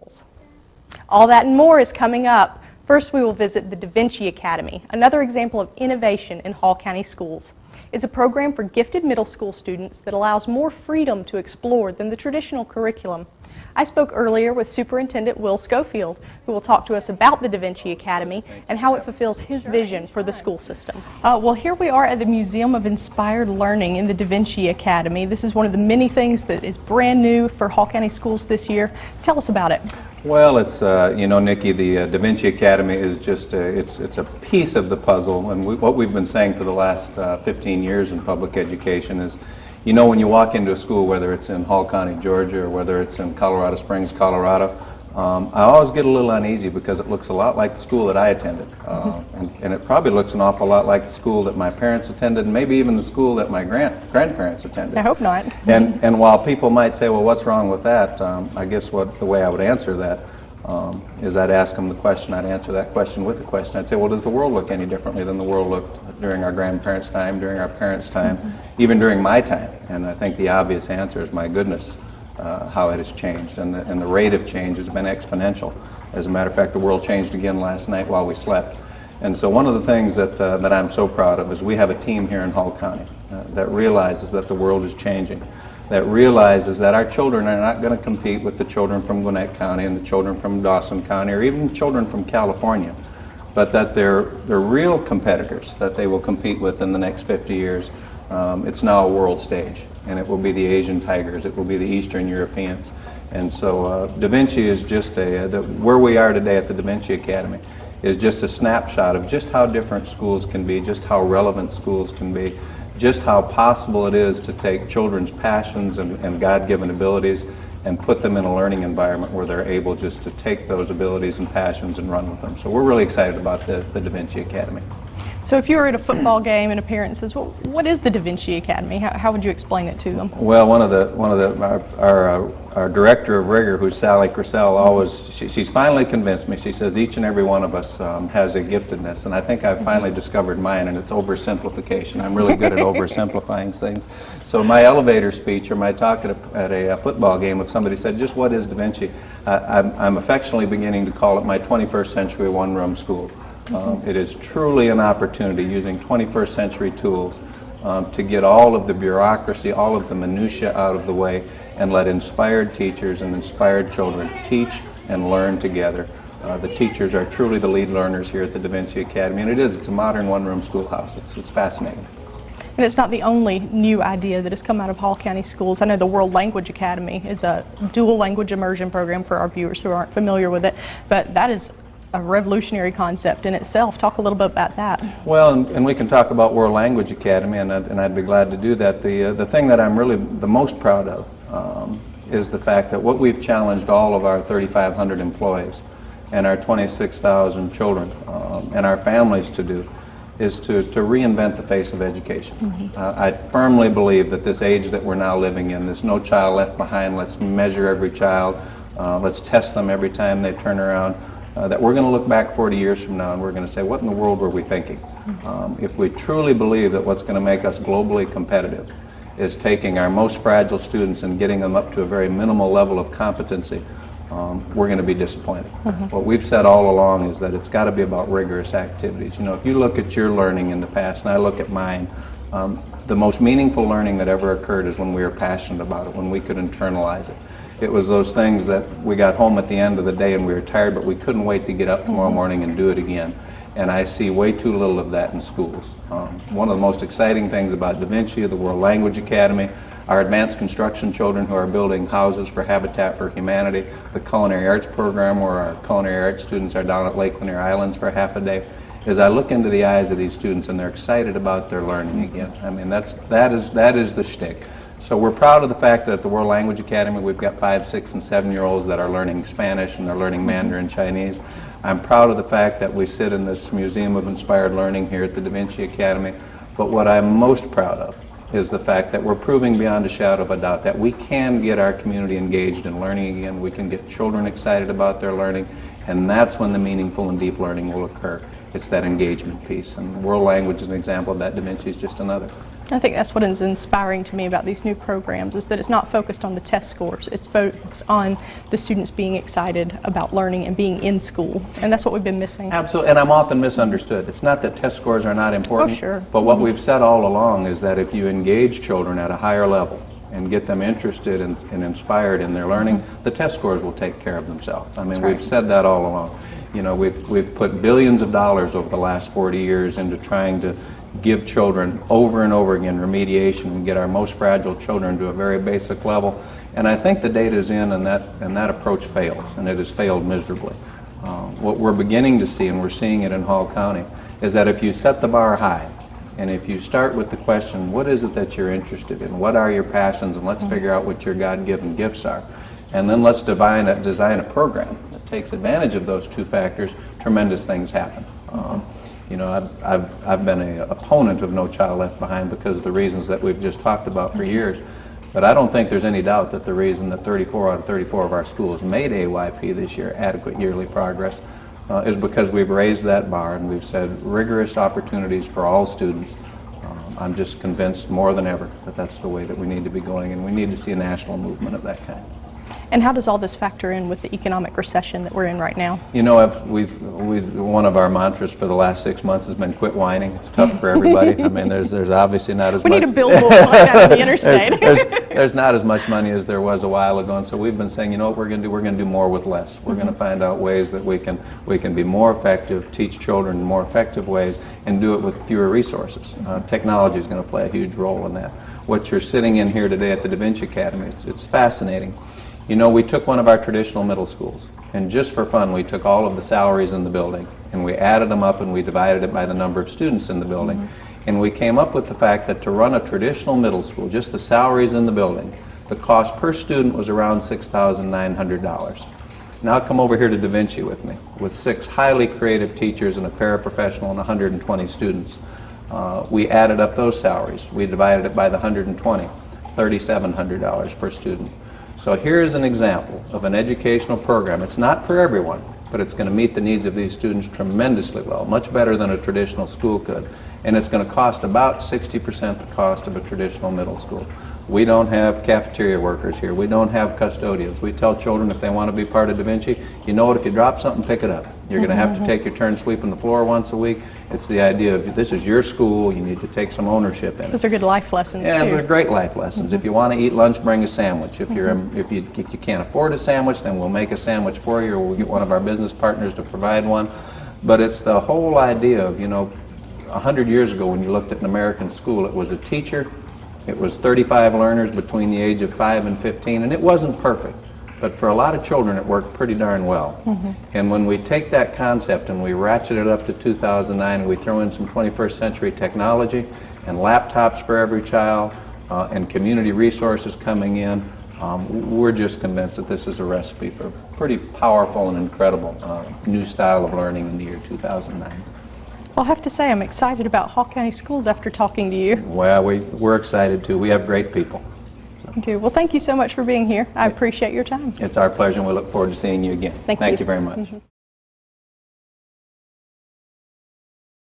skills. All that and more is coming up. First, we will visit the Da Vinci Academy, another example of innovation in Hall County schools. It's a program for gifted middle school students that allows more freedom to explore than the traditional curriculum. I spoke earlier with Superintendent Will Schofield, who will talk to us about the Da Vinci Academy and how it fulfills his vision for the school system. Well, here we are at the Museum of Inspired Learning in the Da Vinci Academy. This is one of the many things that is brand new for Hall County schools this year. Tell us about it. Well, it's, you know, Nikki, the Da Vinci Academy is just, it's a piece of the puzzle, and what we've been saying for the last 15 years in public education is, you know, when you walk into a school, whether it's in Hall County, Georgia, or whether it's in Colorado Springs, Colorado, I always get a little uneasy because it looks a lot like the school that I attended. And it probably looks an awful lot like the school that my parents attended, and maybe even the school that my grandparents attended. I hope not. And while people might say, well, what's wrong with that? I guess the way I would answer that is I'd ask them the question, I'd answer that question with a question. I'd say, well, does the world look any differently than the world looked during our grandparents' time, during our parents' time, even during my time? And I think the obvious answer is, my goodness, how it has changed. And the rate of change has been exponential. As a matter of fact, the world changed again last night while we slept. And so one of the things that I'm so proud of is we have a team here in Hall County that realizes that the world is changing, that realizes that our children are not going to compete with the children from Gwinnett County and the children from Dawson County or even children from California, but that they're real competitors that they will compete with in the next 50 years. It's now a world stage, and it will be the Asian Tigers, it will be the Eastern Europeans. And so Da Vinci is just where we are today at the Da Vinci Academy is just a snapshot of just how different schools can be, just how relevant schools can be, just how possible it is to take children's passions and God-given abilities and put them in a learning environment where they're able just to take those abilities and passions and run with them. So we're really excited about the Da Vinci Academy. So if you were at a football game and a parent says, well, what is the Da Vinci Academy? How would you explain it to them? Well, our director of rigor, who's Sally Crisell, she's finally convinced me. She says each and every one of us has a giftedness, and I think I've finally discovered mine, and it's oversimplification. I'm really good at oversimplifying things. So my elevator speech or my talk at a football game, if somebody said, just what is Da Vinci? I'm affectionately beginning to call it my 21st century one-room school. It is truly an opportunity using 21st century tools to get all of the bureaucracy, all of the minutiae out of the way, and let inspired teachers and inspired children teach and learn together. The teachers are truly the lead learners here at the Da Vinci Academy, and it's a modern one-room schoolhouse. It's fascinating. And it's not the only new idea that has come out of Hall County schools. I know the World Language Academy is a dual language immersion program for our viewers who aren't familiar with it, but that is a revolutionary concept in itself. Talk a little bit about that. Well, and we can talk about World Language Academy, and I'd be glad to do that. The thing that I'm really the most proud of is the fact that what we've challenged all of our 3,500 employees and our 26,000 children and our families to do is to reinvent the face of education. I firmly believe that this age that we're now living in, this no child left behind, let's measure every child, let's test them every time they turn around, that we're going to look back 40 years from now and we're going to say, what in the world were we thinking? If we truly believe that what's going to make us globally competitive is taking our most fragile students and getting them up to a very minimal level of competency, we're going to be disappointed. What we've said all along is that it's got to be about rigorous activities. You know, if you look at your learning in the past and I look at mine, the most meaningful learning that ever occurred is when we were passionate about it, when we could internalize it. It was those things that we got home at the end of the day and we were tired, but we couldn't wait to get up tomorrow morning and do it again. And I see way too little of that in schools. One of the most exciting things about Da Vinci, the World Language Academy, our advanced construction children who are building houses for Habitat for Humanity, the culinary arts program where our culinary arts students are down at Lake Lanier Islands for half a day, is I look into the eyes of these students and they're excited about their learning again. I mean, that is the shtick. So we're proud of the fact that at the World Language Academy we've got 5-, 6-, and 7-year-olds that are learning Spanish and they're learning Mandarin Chinese. I'm proud of the fact that we sit in this Museum of Inspired Learning here at the Da Vinci Academy. But what I'm most proud of is the fact that we're proving beyond a shadow of a doubt that we can get our community engaged in learning again. We can get children excited about their learning, and that's when the meaningful and deep learning will occur. It's that engagement piece. And world language is an example of that. Da Vinci is just another. I think that's what is inspiring to me about these new programs, is that it's not focused on the test scores. It's focused on the students being excited about learning and being in school, and that's what we've been missing. Absolutely, and I'm often misunderstood. It's not that test scores are not important, Oh, sure. But what we've said all along is that if you engage children at a higher level and get them interested and inspired in their learning, the test scores will take care of themselves. I mean, That's right. we've said that all along. You know, we've put billions of dollars over the last 40 years into trying to give children over and over again remediation and get our most fragile children to a very basic level. And I think the data is in, and that approach fails, and it has failed miserably. What we're beginning to see, and we're seeing it in Hall County, is that if you set the bar high, and if you start with the question, what is it that you're interested in? What are your passions? And let's figure out what your God-given gifts are. And then let's design a program that takes advantage of those two factors. Tremendous things happen. You know, I've been an opponent of No Child Left Behind because of the reasons that we've just talked about for years. But I don't think there's any doubt that the reason that 34 out of 34 of our schools made AYP this year, adequate yearly progress, is because we've raised that bar and we've said rigorous opportunities for all students. I'm just convinced more than ever that that's the way that we need to be going, and we need to see a national movement of that kind. And how does all this factor in with the economic recession that we're in right now? You know, one of our mantras for the last 6 months has been quit whining. It's tough for everybody. I mean, there's obviously not as much. We need a billboard like that on the interstate. there's not as much money as there was a while ago, and so we've been saying, you know what we're going to do? We're going to do more with less. We're going to find out ways that we can be more effective, teach children in more effective ways, and do it with fewer resources. Technology is going to play a huge role in that. What you're sitting in here today at the Da Vinci Academy, it's fascinating. You know, we took one of our traditional middle schools, and just for fun, we took all of the salaries in the building, and we added them up, and we divided it by the number of students in the building. And we came up with the fact that to run a traditional middle school, just the salaries in the building, the cost per student was around $6,900. Now come over here to Da Vinci with me, with 6 highly creative teachers and a paraprofessional and 120 students. We added up those salaries. We divided it by the 120, $3,700 per student. So here's an example of an educational program. It's not for everyone, but it's going to meet the needs of these students tremendously well, much better than a traditional school could. And it's going to cost about 60% the cost of a traditional middle school. We don't have cafeteria workers here. We don't have custodians. We tell children if they want to be part of Da Vinci, you know what, if you drop something, pick it up. You're going to have to take your turn sweeping the floor once a week. It's the idea of this is your school, you need to take some ownership in it. Those are good life lessons, yeah, too. They're great life lessons. If you want to eat lunch, bring a sandwich. If you can't afford a sandwich, then we'll make a sandwich for you, or we'll get one of our business partners to provide one. But it's the whole idea of, you know, 100 years ago when you looked at an American school, it was a teacher, it was 35 learners between the age of 5 and 15, and it wasn't perfect. But for a lot of children, it worked pretty darn well. And when we take that concept and we ratchet it up to 2009 and we throw in some 21st century technology and laptops for every child and community resources coming in, we're just convinced that this is a recipe for a pretty powerful and incredible new style of learning in the year 2009. Well, I have to say I'm excited about Hall County Schools after talking to you. Well, we're excited too. We have great people. Well, thank you so much for being here. I appreciate your time. It's our pleasure, and we look forward to seeing you again. Thank you very much.